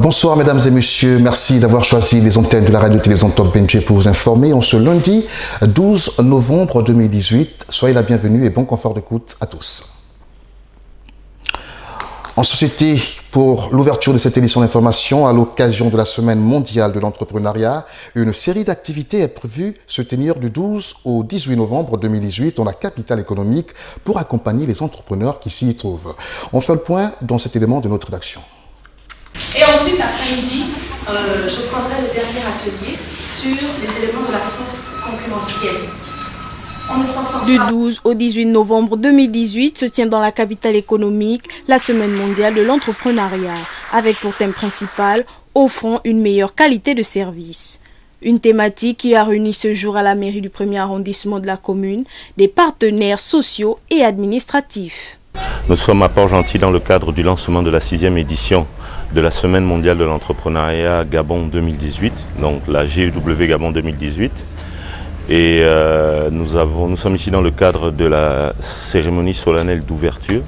Bonsoir mesdames et messieurs, merci d'avoir choisi les antennes de la radio-télévision Top Benji pour vous informer en ce lundi 12 novembre 2018. Soyez la bienvenue et bon confort d'écoute à tous. En société, pour l'ouverture de cette édition d'information à l'occasion de la Semaine mondiale de l'entrepreneuriat, une série d'activités est prévue se tenir du 12 au 18 novembre 2018 dans la capitale économique pour accompagner les entrepreneurs qui s'y trouvent. On fait le point dans cet élément de notre rédaction. Et ensuite, après-midi, je prendrai le dernier atelier sur les éléments de la force concurrentielle. Du 12 au 18 novembre 2018 se tient dans la capitale économique la Semaine mondiale de l'entrepreneuriat, avec pour thème principal « Offrons une meilleure qualité de service ». Une thématique qui a réuni ce jour à la mairie du 1er arrondissement de la commune des partenaires sociaux et administratifs. Nous sommes à Port-Gentil dans le cadre du lancement de la 6e édition de la Semaine mondiale de l'entrepreneuriat Gabon 2018, donc la GEW Gabon 2018. Et nous sommes ici dans le cadre de la cérémonie solennelle d'ouverture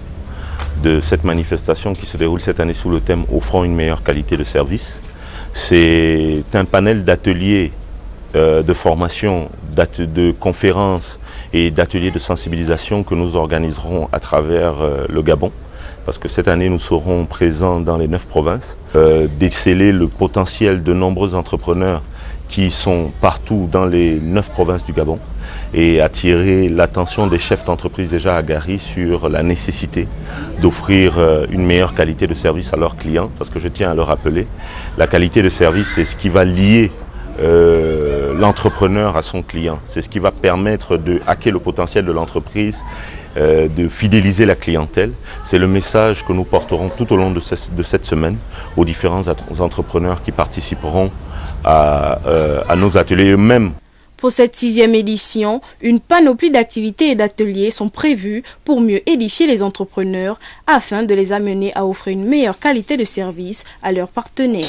de cette manifestation qui se déroule cette année sous le thème « Offrant une meilleure qualité de service ». C'est un panel d'ateliers de formation, de conférences et d'ateliers de sensibilisation que nous organiserons à travers le Gabon. Parce que cette année, nous serons présents dans les 9 provinces, déceler le potentiel de nombreux entrepreneurs qui sont partout dans les 9 provinces du Gabon et attirer l'attention des chefs d'entreprise déjà aguerris sur la nécessité d'offrir une meilleure qualité de service à leurs clients. Parce que je tiens à le rappeler, la qualité de service, c'est ce qui va lier l'entrepreneur à son client. C'est ce qui va permettre de hacker le potentiel de l'entreprise, de fidéliser la clientèle. C'est le message que nous porterons tout au long de cette semaine aux différents entrepreneurs qui participeront à nos ateliers eux-mêmes. Pour cette 6e édition, une panoplie d'activités et d'ateliers sont prévus pour mieux édifier les entrepreneurs afin de les amener à offrir une meilleure qualité de service à leurs partenaires.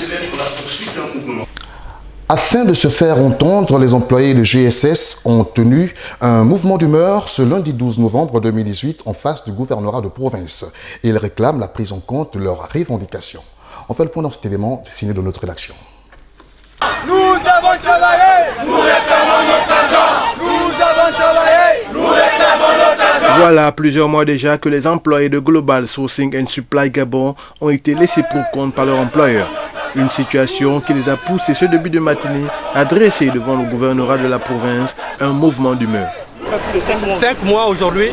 Afin de se faire entendre, les employés de GSS ont tenu un mouvement d'humeur ce lundi 12 novembre 2018 en face du gouvernorat de province. Ils réclament la prise en compte de leurs revendications. On fait le point dans cet élément signé de notre rédaction. Nous avons travaillé, nous réclamons notre argent. Nous avons travaillé, nous réclamons notre argent. Voilà plusieurs mois déjà que les employés de Global Sourcing and Supply Gabon ont été laissés pour compte par leur employeur. Une situation qui les a poussés ce début de matinée à dresser devant le gouvernorat de la province un mouvement d'humeur. 5 mois aujourd'hui,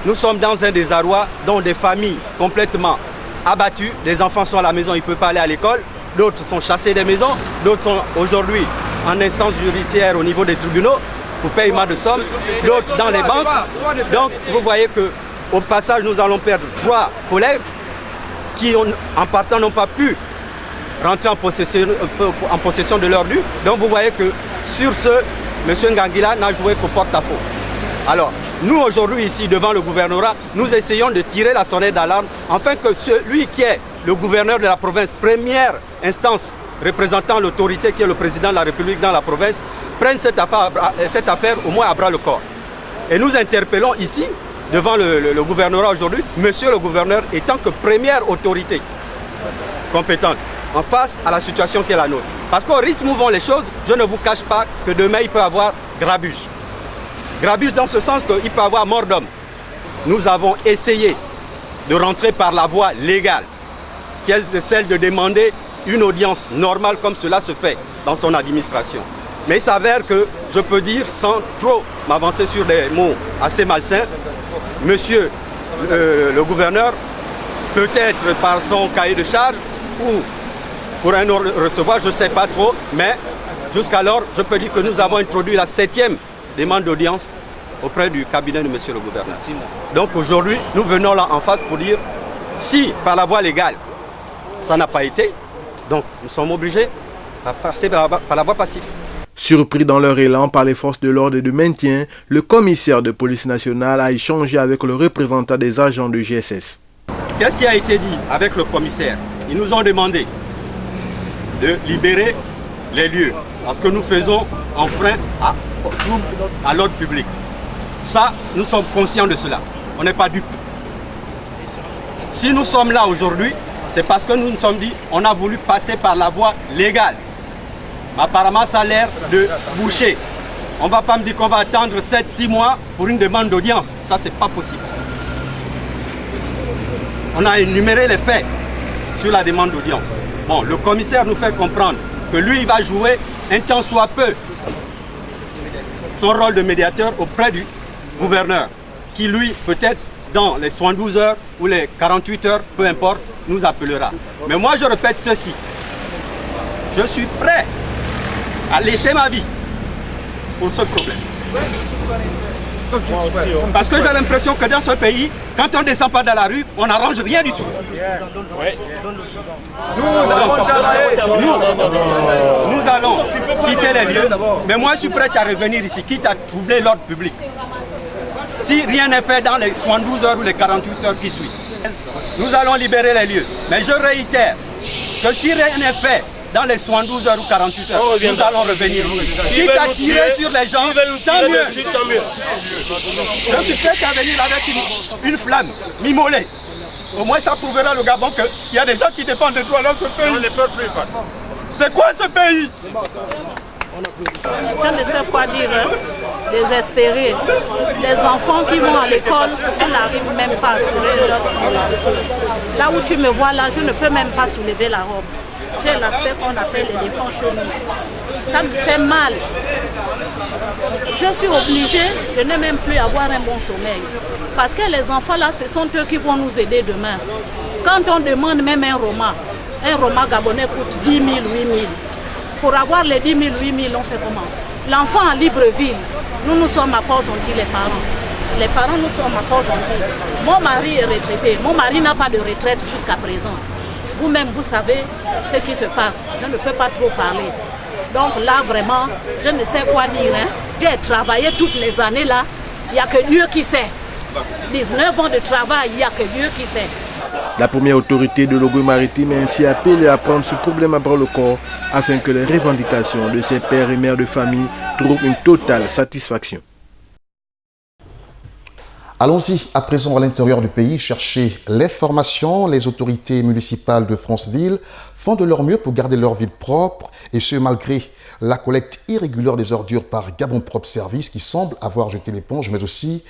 nous sommes dans un désarroi dont des familles complètement abattues. Les enfants sont à la maison, ils ne peuvent pas aller à l'école. D'autres sont chassés des maisons. D'autres sont aujourd'hui en instance judiciaire au niveau des tribunaux pour paiement de sommes. D'autres dans les banques. Donc vous voyez qu'au passage, nous allons perdre 3 collègues qui, en partant, n'ont pas pu rentrer en possession de leur dû. Donc vous voyez que sur ce, M. Ngangila n'a joué qu'au porte-à-faux. Alors, nous aujourd'hui ici devant le gouvernorat, nous essayons de tirer la sonnette d'alarme afin que celui qui est le gouverneur de la province, première instance représentant l'autorité qui est le président de la République dans la province, prenne cette affaire au moins à bras le corps. Et nous interpellons ici, devant le gouvernorat aujourd'hui, monsieur le gouverneur étant que première autorité compétente en face à la situation qui est la nôtre. Parce qu'au rythme où vont les choses, je ne vous cache pas que demain il peut y avoir grabuge. Grabuge dans ce sens qu'il peut y avoir mort d'homme. Nous avons essayé de rentrer par la voie légale, qui est celle de demander une audience normale comme cela se fait dans son administration. Mais il s'avère que, je peux dire sans trop m'avancer sur des mots assez malsains, monsieur le gouverneur, peut-être par son cahier de charge ou pour un recevoir, je ne sais pas trop, mais jusqu'alors, je peux dire que nous avons introduit la 7e demande d'audience auprès du cabinet de monsieur le gouverneur. Donc aujourd'hui, nous venons là en face pour dire, si par la voie légale, ça n'a pas été, donc nous sommes obligés de passer par la voie passive. Surpris dans leur élan par les forces de l'ordre et de maintien, le commissaire de police nationale a échangé avec le représentant des agents de GSS. Qu'est-ce qui a été dit avec le commissaire? Ils nous ont demandé de libérer les lieux, parce que nous faisons enfreint à l'ordre public. Ça, nous sommes conscients de cela. On n'est pas dupes. Si nous sommes là aujourd'hui, C'est parce que nous nous sommes dit, on a voulu passer par la voie légale. Apparemment, ça a l'air de boucher. On ne va pas me dire qu'on va attendre 7-6 mois pour une demande d'audience. Ça, c'est pas possible. On a énuméré les faits sur la demande d'audience. Bon, le commissaire nous fait comprendre que lui, il va jouer un temps soit peu son rôle de médiateur auprès du gouverneur, qui lui, peut-être dans les 72 heures ou les 48 heures, peu importe, nous appellera. Mais moi, je répète ceci. Je suis prêt à laisser ma vie pour ce problème. Parce que j'ai l'impression que dans ce pays, quand on ne descend pas dans la rue, on n'arrange rien du tout. Nous allons quitter les lieux, mais moi je suis prêt à revenir ici, quitte à troubler l'ordre public. Si rien n'est fait dans les 72 heures ou les 48 heures qui suivent, nous allons libérer les lieux. Mais je réitère que si rien n'est fait dans les 72 heures ou 48 heures, nous allons revenir. Quitte à tirer sur les gens, tant mieux. Je suis prêt à venir avec une flamme, m'immolée. Au moins ça prouvera le Gabon qu'il y a des gens qui dépendent de toi dans ce pays. On ne peut plus. C'est quoi ce pays? Je ne sais quoi dire, désespéré. Les enfants qui vont à l'école, on n'arrive même pas à soulever leur robe. Là où tu me vois là, je ne peux même pas soulever la robe. J'ai l'accès qu'on appelle l'éléphant chenille. Ça me fait mal. Je suis obligée de ne même plus avoir un bon sommeil. Parce que les enfants là, ce sont eux qui vont nous aider demain. Quand on demande même un roman gabonais coûte 10 000, 8 000. Pour avoir les 10 000, 8 000, on fait comment? L'enfant en Libreville, nous sommes à Port-Gentil, les parents. Les parents, nous sommes à Port-Gentil. Mon mari est retraité. Mon mari n'a pas de retraite jusqu'à présent. Vous-même, vous savez ce qui se passe. Je ne peux pas trop parler. Donc là, vraiment, je ne sais quoi dire. J'ai travaillé toutes les années là. Il n'y a que Dieu qui sait. 19 ans de travail, il n'y a que Dieu qui sait. La première autorité de l'Ogooué maritime est ainsi appelée à prendre ce problème à bras le corps afin que les revendications de ces pères et mères de famille trouvent une totale satisfaction. Allons-y à présent à l'intérieur du pays chercher l'information. Les autorités municipales de Franceville font de leur mieux pour garder leur ville propre et ce malgré la collecte irrégulière des ordures par Gabon Propre Service qui semble avoir jeté l'éponge, mais aussi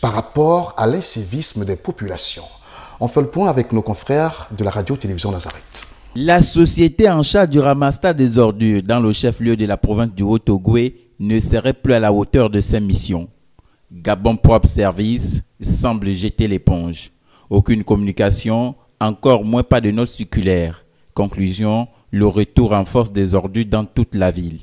par rapport à l'incivisme des populations. On fait le point avec nos confrères de la radio-télévision Nazareth. La société en charge du ramassage des ordures dans le chef-lieu de la province du Haut-Ogooué ne serait plus à la hauteur de ses missions. Gabon Propre Service semble jeter l'éponge. Aucune communication, encore moins pas de note circulaire. Conclusion, le retour en force des ordures dans toute la ville.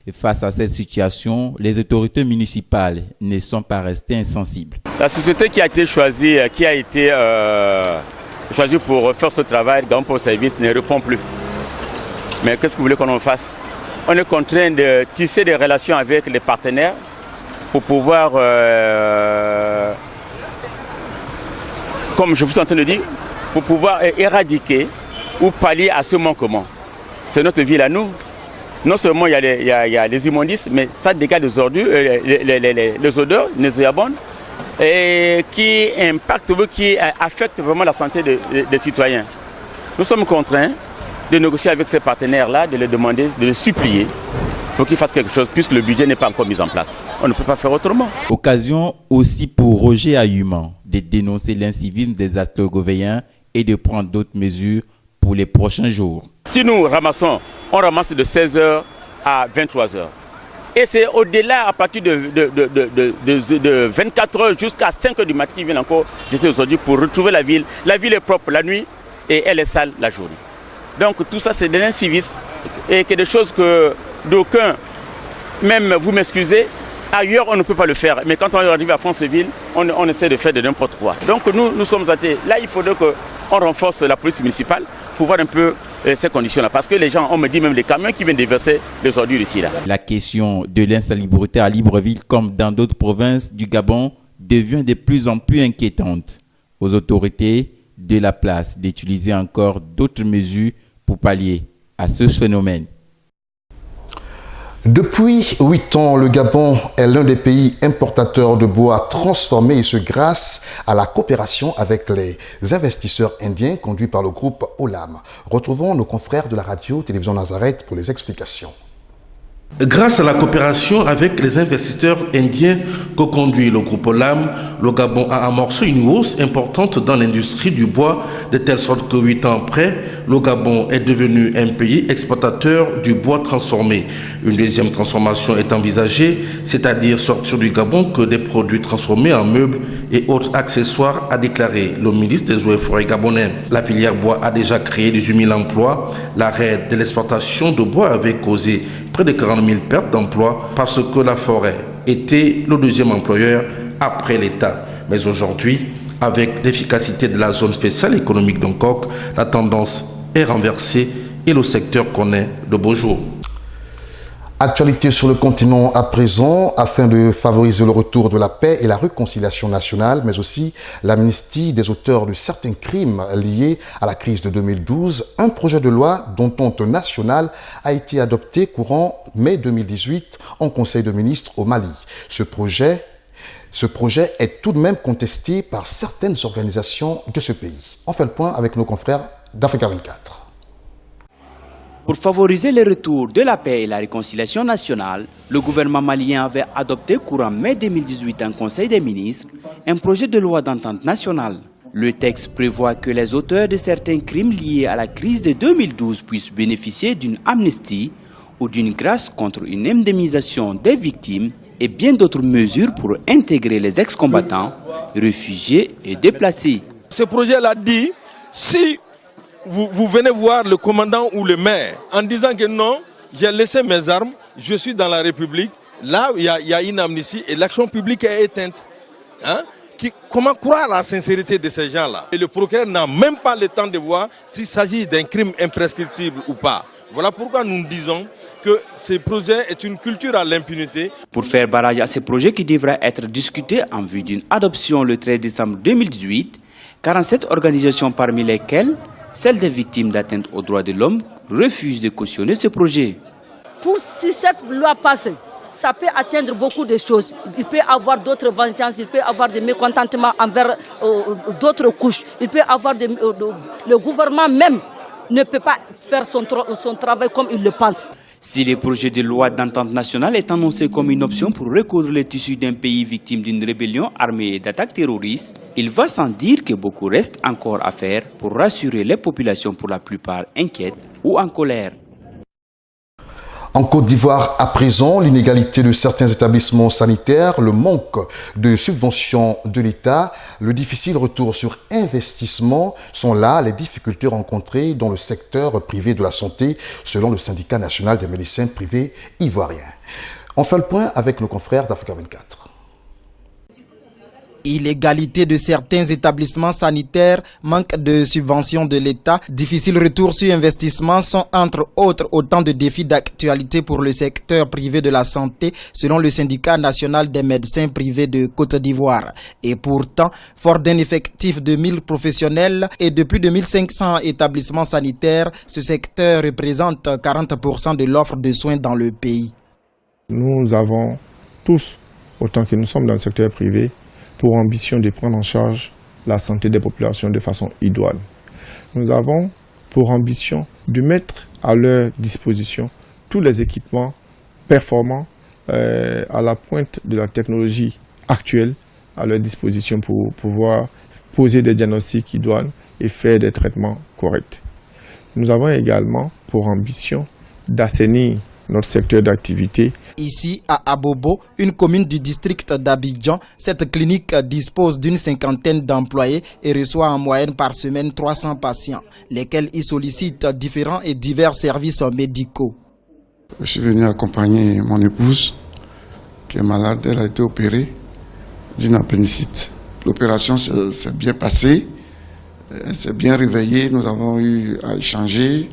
Et face à cette situation, les autorités municipales ne sont pas restées insensibles. La société qui a été choisie, pour faire ce travail, Gabon Propre Service, ne répond plus. Mais qu'est-ce que vous voulez qu'on en fasse? On est contraint de tisser des relations avec les partenaires pour pouvoir, comme je vous suis en train de dire, pour pouvoir éradiquer ou pallier à ce manquement. C'est notre ville à nous. Non seulement il y a les immondices, mais ça dégage des ordures, les odeurs nauséabondes, et qui impactent, qui affectent vraiment la santé des citoyens. Nous sommes contraints de négocier avec ces partenaires-là, de les demander, de les supplier pour qu'ils fassent quelque chose, puisque le budget n'est pas encore mis en place. On ne peut pas faire autrement. Occasion aussi pour Roger Ayuman de dénoncer l'incivisme des acteurs govéens et de prendre d'autres mesures pour les prochains jours. Si nous ramassons, on ramasse de 16h à 23h. Et c'est au-delà, à partir de 24h jusqu'à 5h du matin, qu'ils viennent encore jeter aujourd'hui pour retrouver la ville. La ville est propre la nuit et elle est sale la journée. Donc tout ça, c'est de l'incivisme et quelque chose que d'aucuns, même vous m'excusez, ailleurs on ne peut pas le faire. Mais quand on arrive à Franceville, on essaie de faire de n'importe quoi. Donc nous sommes athées. Là, il faudrait qu'on renforce la police municipale pour voir un peu ces conditions-là. Parce que les gens, on me dit même les camions qui viennent déverser les ordures ici. Là. La question de l'insalubrité à Libreville, comme dans d'autres provinces du Gabon, devient de plus en plus inquiétante. Aux autorités de la place d'utiliser encore d'autres mesures pour pallier à ce phénomène. Depuis 8 ans, le Gabon est l'un des pays importateurs de bois transformé et ce grâce à la coopération avec les investisseurs indiens conduits par le groupe Olam. Retrouvons nos confrères de la radio-télévision Nazareth pour les explications. Grâce à la coopération avec les investisseurs indiens que conduit le groupe Olam, le Gabon a amorcé une hausse importante dans l'industrie du bois, de telle sorte que 8 ans après, le Gabon est devenu un pays exportateur du bois transformé. Une deuxième transformation est envisagée, c'est-à-dire sortir du Gabon que des produits transformés en meubles et autres accessoires, a déclaré le ministre des Eaux et Forêts gabonais. La filière bois a déjà créé 18 000 emplois. L'arrêt de l'exportation de bois avait causé près de 40 000 pertes d'emplois parce que la forêt était le deuxième employeur après l'État. Mais aujourd'hui, avec l'efficacité de la zone spéciale économique d'Ongkok, la tendance est renversée et le secteur connaît de beaux jours. Actualité sur le continent à présent, afin de favoriser le retour de la paix et la réconciliation nationale, mais aussi l'amnistie des auteurs de certains crimes liés à la crise de 2012, un projet de loi d'entente nationale a été adopté courant mai 2018 en Conseil de ministres au Mali. Ce projet est tout de même contesté par certaines organisations de ce pays. On fait le point avec nos confrères d'Africa 24. Pour favoriser le retour de la paix et la réconciliation nationale, le gouvernement malien avait adopté courant mai 2018 en Conseil des ministres un projet de loi d'entente nationale. Le texte prévoit que les auteurs de certains crimes liés à la crise de 2012 puissent bénéficier d'une amnistie ou d'une grâce contre une indemnisation des victimes et bien d'autres mesures pour intégrer les ex-combattants, réfugiés et déplacés. Ce projet-là dit, si vous venez voir le commandant ou le maire en disant que non, j'ai laissé mes armes, je suis dans la République, là il y a une amnistie et l'action publique est éteinte. Hein? Comment croire à la sincérité de ces gens-là? Et le procureur n'a même pas le temps de voir s'il s'agit d'un crime imprescriptible ou pas. Voilà pourquoi nous disons que ce projet est une culture à l'impunité. Pour faire barrage à ce projet qui devra être discuté en vue d'une adoption le 13 décembre 2018, 47 organisations parmi lesquelles celles des victimes d'atteinte aux droits de l'homme refusent de cautionner ce projet. Si cette loi passe, ça peut atteindre beaucoup de choses. Il peut y avoir d'autres vengeances, il peut y avoir des mécontentements envers d'autres couches. Il peut y avoir le gouvernement même ne peut pas faire son travail comme il le pense. Si le projet de loi d'entente nationale est annoncé comme une option pour recoudre le tissu d'un pays victime d'une rébellion armée et d'attaques terroristes, il va sans dire que beaucoup reste encore à faire pour rassurer les populations pour la plupart inquiètes ou en colère. En Côte d'Ivoire, à présent, l'inégalité de certains établissements sanitaires, le manque de subventions de l'État, le difficile retour sur investissement sont là les difficultés rencontrées dans le secteur privé de la santé, selon le syndicat national des médecins privés ivoiriens. On fait le point avec nos confrères d'Africa 24. Illégalité de certains établissements sanitaires, manque de subventions de l'État, difficile retour sur investissement sont entre autres autant de défis d'actualité pour le secteur privé de la santé selon le syndicat national des médecins privés de Côte d'Ivoire. Et pourtant, fort d'un effectif de 1000 professionnels et de plus de 1500 établissements sanitaires, ce secteur représente 40% de l'offre de soins dans le pays. Nous avons tous, autant que nous sommes dans le secteur privé, pour ambition de prendre en charge la santé des populations de façon idoine. Nous avons pour ambition de mettre à leur disposition tous les équipements performants à la pointe de la technologie actuelle à leur disposition pour pouvoir poser des diagnostics idoines et faire des traitements corrects. Nous avons également pour ambition d'assainir notre secteur d'activité. Ici, à Abobo, une commune du district d'Abidjan, cette clinique dispose d'une 50aine d'employés et reçoit en moyenne par semaine 300 patients, lesquels y sollicitent différents et divers services médicaux. Je suis venu accompagner mon épouse, qui est malade. Elle a été opérée d'une appendicite. L'opération s'est bien passée, elle s'est bien réveillée, nous avons eu à échanger.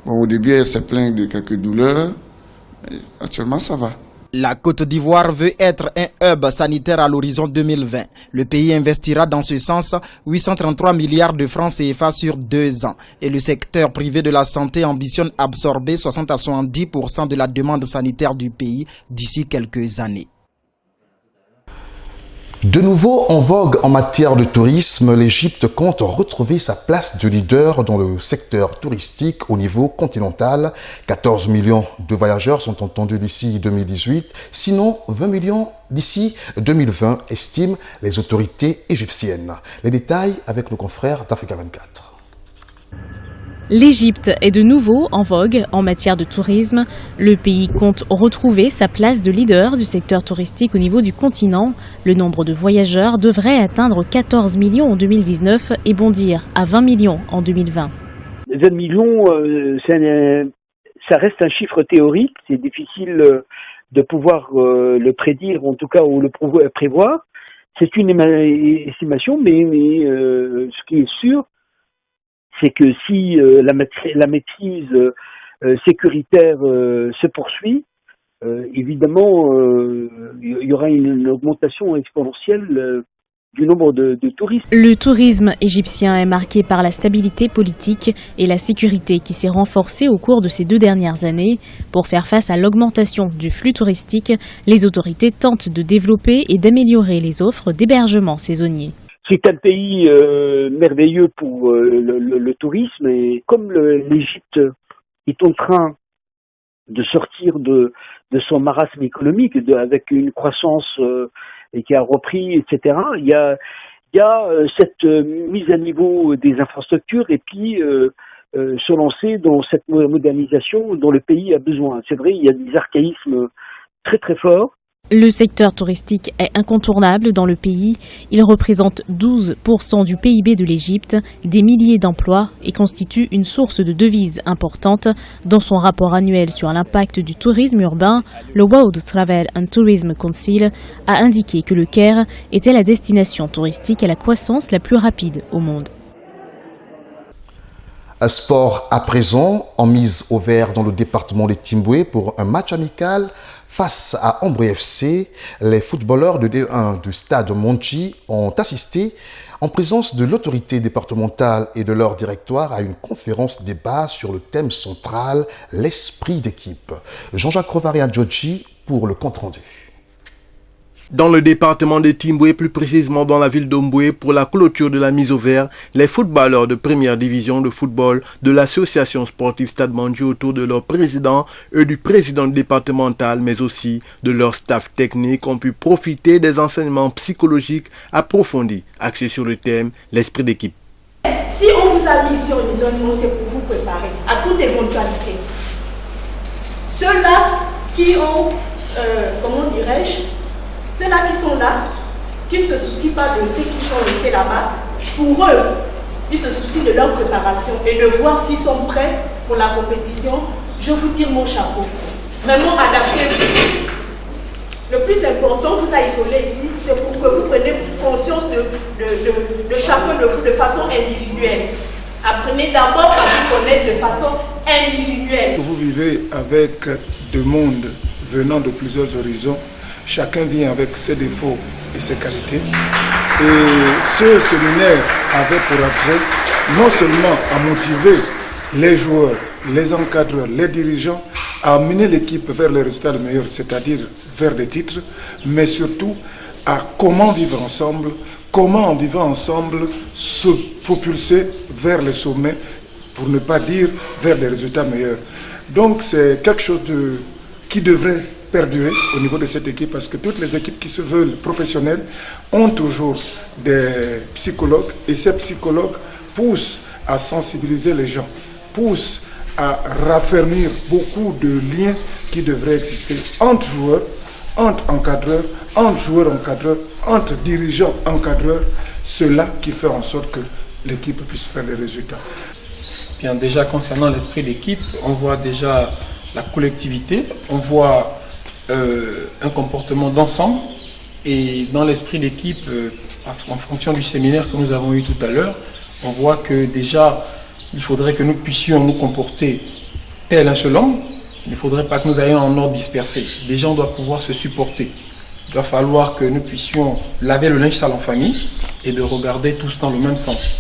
Bon, au début, elle s'est plainte de quelques douleurs. Actuellement, ça va. La Côte d'Ivoire veut être un hub sanitaire à l'horizon 2020. Le pays investira dans ce sens 833 milliards de francs CFA sur 2 ans. Et le secteur privé de la santé ambitionne absorber 60 à 70% de la demande sanitaire du pays d'ici quelques années. De nouveau en vogue en matière de tourisme, l'Égypte compte retrouver sa place de leader dans le secteur touristique au niveau continental. 14 millions de voyageurs sont attendus d'ici 2018, sinon 20 millions d'ici 2020, estiment les autorités égyptiennes. Les détails avec nos confrères d'Africa 24. L'Égypte est de nouveau en vogue en matière de tourisme. Le pays compte retrouver sa place de leader du secteur touristique au niveau du continent. Le nombre de voyageurs devrait atteindre 14 millions en 2019 et bondir à 20 millions en 2020. 20 millions, ça reste un chiffre théorique. C'est difficile de pouvoir le prédire, en tout cas, ou le prévoir. C'est une estimation, mais ce qui est sûr, c'est que si la maîtrise sécuritaire se poursuit, évidemment, il y aura une augmentation exponentielle du nombre de touristes. Le tourisme égyptien est marqué par la stabilité politique et la sécurité qui s'est renforcée au cours de ces 2 dernières années. Pour faire face à l'augmentation du flux touristique, les autorités tentent de développer et d'améliorer les offres d'hébergement saisonnier. C'est un pays merveilleux pour le tourisme et comme l'Égypte est en train de sortir de son marasme économique avec une croissance et qui a repris, etc., il y a cette mise à niveau des infrastructures et puis se lancer dans cette modernisation dont le pays a besoin. C'est vrai, il y a des archaïsmes très très forts. Le secteur touristique est incontournable dans le pays. Il représente 12% du PIB de l'Égypte, des milliers d'emplois et constitue une source de devises importante. Dans son rapport annuel sur l'impact du tourisme urbain, le World Travel and Tourism Council a indiqué que le Caire était la destination touristique à la croissance la plus rapide au monde. Un sport à présent, en mise au vert dans le département de Timboué pour un match amical face à Ombre FC. Les footballeurs de D1 du stade Monchi ont assisté en présence de l'autorité départementale et de leur directoire à une conférence débat sur le thème central, l'esprit d'équipe. Jean-Jacques Rovaria Djodji pour le compte-rendu. Dans le département de Timboué, plus précisément dans la ville d'Omboué, pour la clôture de la mise au vert, les footballeurs de première division de football de l'association sportive Stade Mandji autour de leur président et du président départemental, mais aussi de leur staff technique, ont pu profiter des enseignements psychologiques approfondis, axés sur le thème l'esprit d'équipe. Si on vous a mis ici en isolement, c'est pour vous préparer à toute éventualité. Ceux-là qui ont, comment dirais-je, ceux-là qui sont là, qui ne se soucient pas de ce qu'ils sont laissés là-bas, pour eux, ils se soucient de leur préparation et de voir s'ils sont prêts pour la compétition. Je vous tire mon chapeau. Vraiment adapté. Le plus important, vous a isolé ici, c'est pour que vous preniez conscience de chacun de vous de façon individuelle. Apprenez d'abord à vous connaître de façon individuelle. Vous vivez avec deux mondes venant de plusieurs horizons. Chacun vient avec ses défauts et ses qualités. Et ce séminaire avait pour attrait non seulement à motiver les joueurs, les encadreurs, les dirigeants à amener l'équipe vers les résultats les meilleurs, c'est-à-dire vers des titres, mais surtout à comment vivre ensemble, comment en vivant ensemble se propulser vers les sommets, pour ne pas dire vers des résultats meilleurs. Donc c'est quelque chose qui devrait perdurer au niveau de cette équipe, parce que toutes les équipes qui se veulent professionnelles ont toujours des psychologues, et ces psychologues poussent à sensibiliser les gens, poussent à raffermir beaucoup de liens qui devraient exister entre joueurs, entre encadreurs, entre joueurs encadreurs, entre dirigeants encadreurs, cela qui fait en sorte que l'équipe puisse faire les résultats. Bien, déjà concernant l'esprit d'équipe, on voit déjà la collectivité, on voit un comportement d'ensemble, et dans l'esprit d'équipe, en fonction du séminaire que nous avons eu tout à l'heure, on voit que déjà il faudrait que nous puissions nous comporter tel un seul homme, Il ne faudrait pas que nous ayons un ordre dispersé. Les gens doivent pouvoir se supporter. Il doit falloir que nous puissions laver le linge sale en famille et de regarder tous dans le même sens.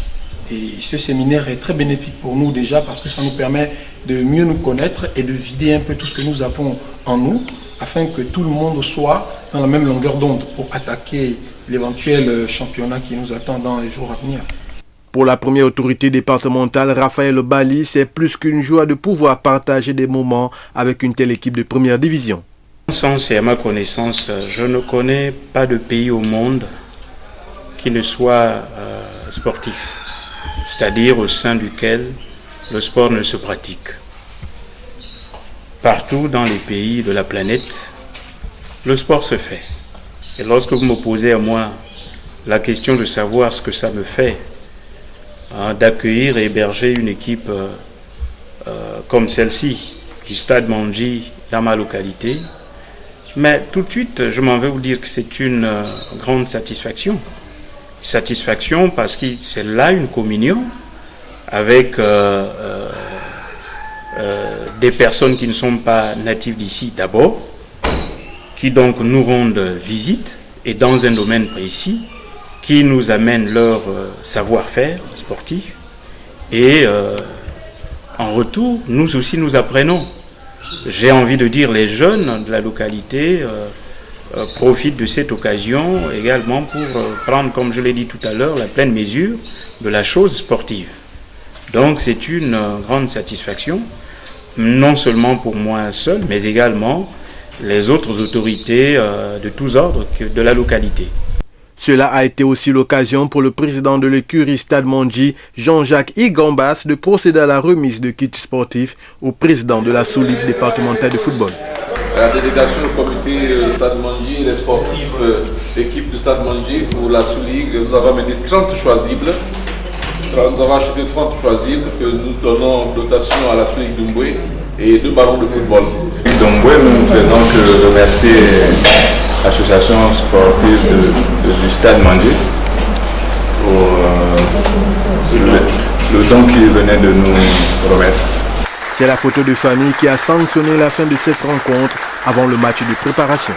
Et ce séminaire est très bénéfique pour nous déjà parce que ça nous permet de mieux nous connaître et de vider un peu tout ce que nous avons en nous afin que tout le monde soit dans la même longueur d'onde pour attaquer l'éventuel championnat qui nous attend dans les jours à venir. Pour la première autorité départementale, Raphaël Bali, c'est plus qu'une joie de pouvoir partager des moments avec une telle équipe de première division. Et à ma connaissance, je ne connais pas de pays au monde qui ne soit sportif, c'est-à-dire au sein duquel le sport ne se pratique. Partout dans les pays de la planète, le sport se fait. Et lorsque vous me posez à moi la question de savoir ce que ça me fait d'accueillir et héberger une équipe comme celle-ci, du Stade Mondji dans ma localité, mais tout de suite, je m'en vais vous dire que c'est une grande satisfaction. Satisfaction parce que c'est là une communion avec des personnes qui ne sont pas natives d'ici d'abord, qui donc nous rendent visite et dans un domaine précis, qui nous amènent leur savoir-faire sportif et en retour, nous aussi nous apprenons. J'ai envie de dire les jeunes de la localité profitent de cette occasion également pour prendre, comme je l'ai dit tout à l'heure, la pleine mesure de la chose sportive. Donc c'est une grande satisfaction, non seulement pour moi seul, mais également les autres autorités de tous ordres de la localité. Cela a été aussi l'occasion pour le président de l'écurie Stade Mondji, Jean-Jacques Igambas, de procéder à la remise de kits sportifs au président de la sous-ligue départementale de football. La délégation du comité Stade Mondji, les sportifs, l'équipe du Stade Mondji pour la sous-ligue, nous avons amené 30 choisibles. Nous avons acheté 30 choisibles que nous donnons dotation à la sous-ligue d'Umbwe et 2 ballons de football. D'Umbwe, nous faisons que remercier l'association sportive du Stade Mondji pour le don qu'ils venaient de nous remettre. C'est la photo de famille qui a sanctionné la fin de cette rencontre avant le match de préparation.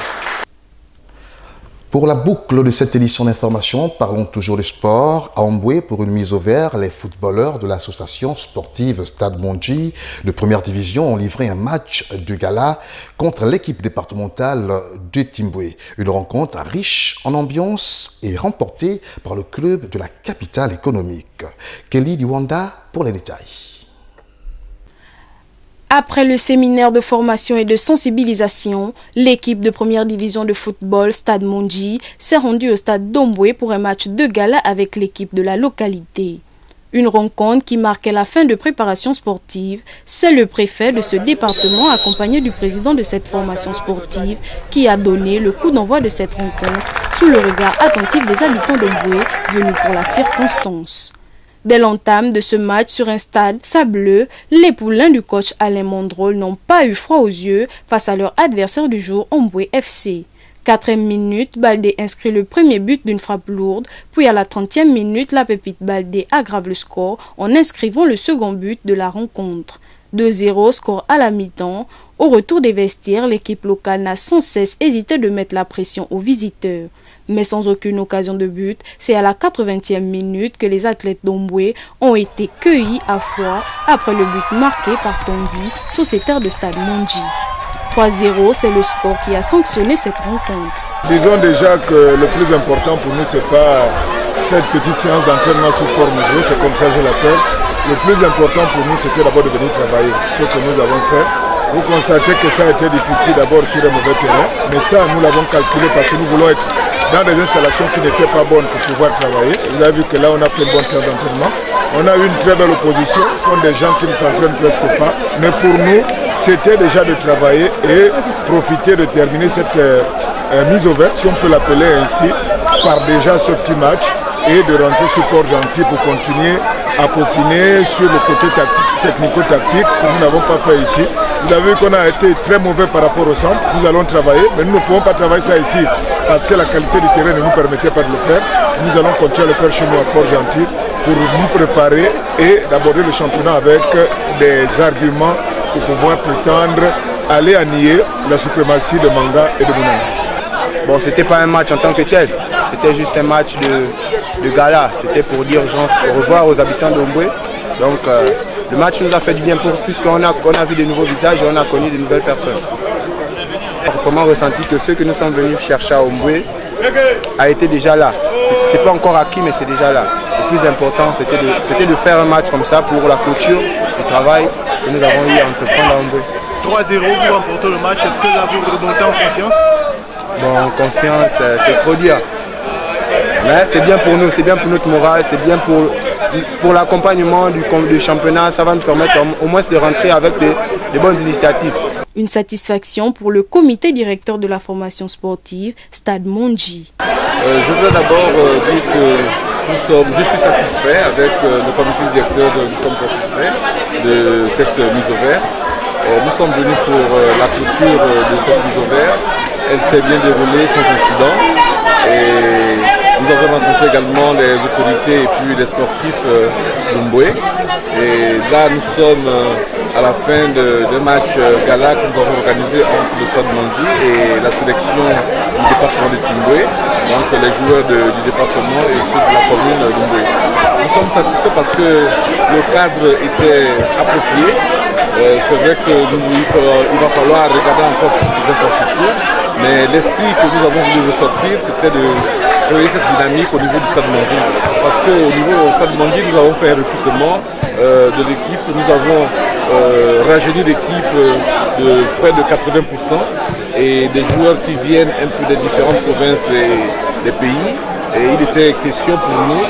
Pour la boucle de cette édition d'information, parlons toujours de sport. À Omboué, pour une mise au vert, les footballeurs de l'association sportive Stade Mondji de première division ont livré un match de gala contre l'équipe départementale de Timboué. Une rencontre riche en ambiance et remportée par le club de la capitale économique. Kelly Diwanda pour les détails. Après le séminaire de formation et de sensibilisation, l'équipe de première division de football Stade Mondji s'est rendue au stade d'Omboué pour un match de gala avec l'équipe de la localité. Une rencontre qui marquait la fin de préparation sportive. C'est le préfet de ce département, accompagné du président de cette formation sportive, qui a donné le coup d'envoi de cette rencontre sous le regard attentif des habitants d'Omboué venus pour la circonstance. Dès l'entame de ce match sur un stade sableux, les poulains du coach Alain Mondrol n'ont pas eu froid aux yeux face à leur adversaire du jour, Omboué FC. 4e minute, Baldé inscrit le premier but d'une frappe lourde, puis à la 30e minute, la pépite Baldé aggrave le score en inscrivant le second but de la rencontre. 2-0, score à la mi-temps. Au retour des vestiaires, l'équipe locale n'a sans cesse hésité de mettre la pression aux visiteurs. Mais sans aucune occasion de but, c'est à la 80e minute que les athlètes d'Omboué ont été cueillis à froid après le but marqué par Tanguy, sociétaire de Stade Mondji. 3-0, c'est le score qui a sanctionné cette rencontre. Disons déjà que le plus important pour nous, c'est pas cette petite séance d'entraînement sous forme jouée, c'est comme ça je l'appelle. Le plus important pour nous, c'était d'abord de venir travailler, ce que nous avons fait. Vous constatez que ça a été difficile d'abord sur un mauvais terrain, mais ça, nous l'avons calculé parce que nous voulons être dans des installations qui n'étaient pas bonnes pour pouvoir travailler. Vous avez vu que là, on a fait une bonne séance d'entraînement. On a eu une très belle opposition, ce sont des gens qui ne s'entraînent presque pas. Mais pour nous, c'était déjà de travailler et profiter de terminer cette mise au vert, si on peut l'appeler ainsi, par déjà ce petit match et de rentrer sur Port-Gentil pour continuer à peaufiner sur le côté technico-tactique que nous n'avons pas fait ici. Vous avez vu qu'on a été très mauvais par rapport au centre. Nous allons travailler, mais nous ne pouvons pas travailler ça ici parce que la qualité du terrain ne nous permettait pas de le faire. Nous allons continuer à le faire chez nous à Port-Gentil pour nous préparer et d'aborder le championnat avec des arguments pour pouvoir prétendre aller annihiler la suprématie de Manga et de Bounama. Bon, c'était pas un match en tant que tel, c'était juste un match de gala. C'était pour dire au revoir aux habitants d'Omboué. Donc le match nous a fait du bien puisqu'on a vu de nouveaux visages et on a connu de nouvelles personnes. On a vraiment ressenti que ceux que nous sommes venus chercher à Omboué a été déjà là. C'est pas encore acquis, mais c'est déjà là. Le plus important, c'était de faire un match comme ça pour la clôture du travail que nous avons eu à entreprendre à Omboué. 3-0, vous remportez le match. Est-ce que là, vous remontez en confiance? Bon, confiance, c'est trop dire. Mais c'est bien pour nous, c'est bien pour notre morale, c'est bien pour l'accompagnement du championnat. Ça va nous permettre au moins de rentrer avec des bonnes initiatives. Une satisfaction pour le comité directeur de la formation sportive, Stade Mondji. Je voudrais d'abord dire que je suis satisfait avec le comité directeur, nous sommes satisfaits de cette mise au vert. Nous sommes venus pour la clôture de cette mise au vert. Elle s'est bien déroulée sans incident. Et nous avons rencontré également les autorités et puis les sportifs d'Omboué. Et là, nous sommes à la fin d'un match gala que nous avons organisé entre le Stade Mondji et la sélection du département de Timboué, donc les joueurs du département et ceux de la commune d'Omboué. Nous sommes satisfaits parce que le cadre était approprié. C'est vrai qu'il va falloir regarder encore plus les infrastructures, mais l'esprit que nous avons voulu ressortir, c'était de créer cette dynamique au niveau du Stade Mondji. Parce qu'au niveau du Stade Mondji, nous avons fait un recrutement de l'équipe, nous avons rajeuni l'équipe de près de 80% et des joueurs qui viennent un peu des différentes provinces et des pays. Et il était question pour nous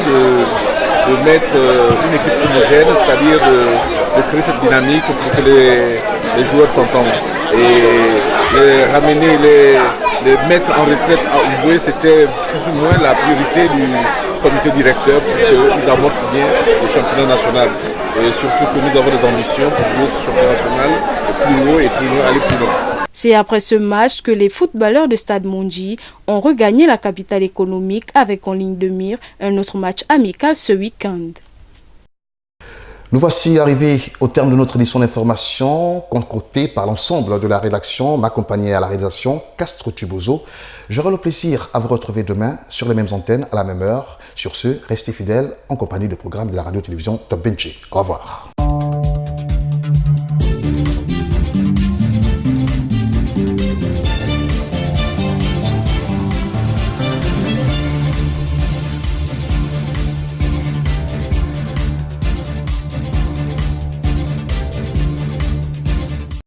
de mettre une équipe homogène, c'est-à-dire de créer cette dynamique pour que les joueurs s'entendent. Et les ramener, les mettre en retraite à Omboué, c'était plus ou moins la priorité du comité directeur pour qu'ils amorcent bien le championnat national. Et surtout que nous avons des ambitions pour jouer ce championnat national plus haut et aller plus loin. C'est après ce match que les footballeurs de Stade Mondji ont regagné la capitale économique avec en ligne de mire un autre match amical ce week-end. Nous voici arrivés au terme de notre édition d'information, concoctée par l'ensemble de la rédaction, m'accompagner à la réalisation Castro Tubozo. J'aurai le plaisir à vous retrouver demain sur les mêmes antennes à la même heure. Sur ce, restez fidèles en compagnie du programme de la radio-télévision Top Benchi. Au revoir.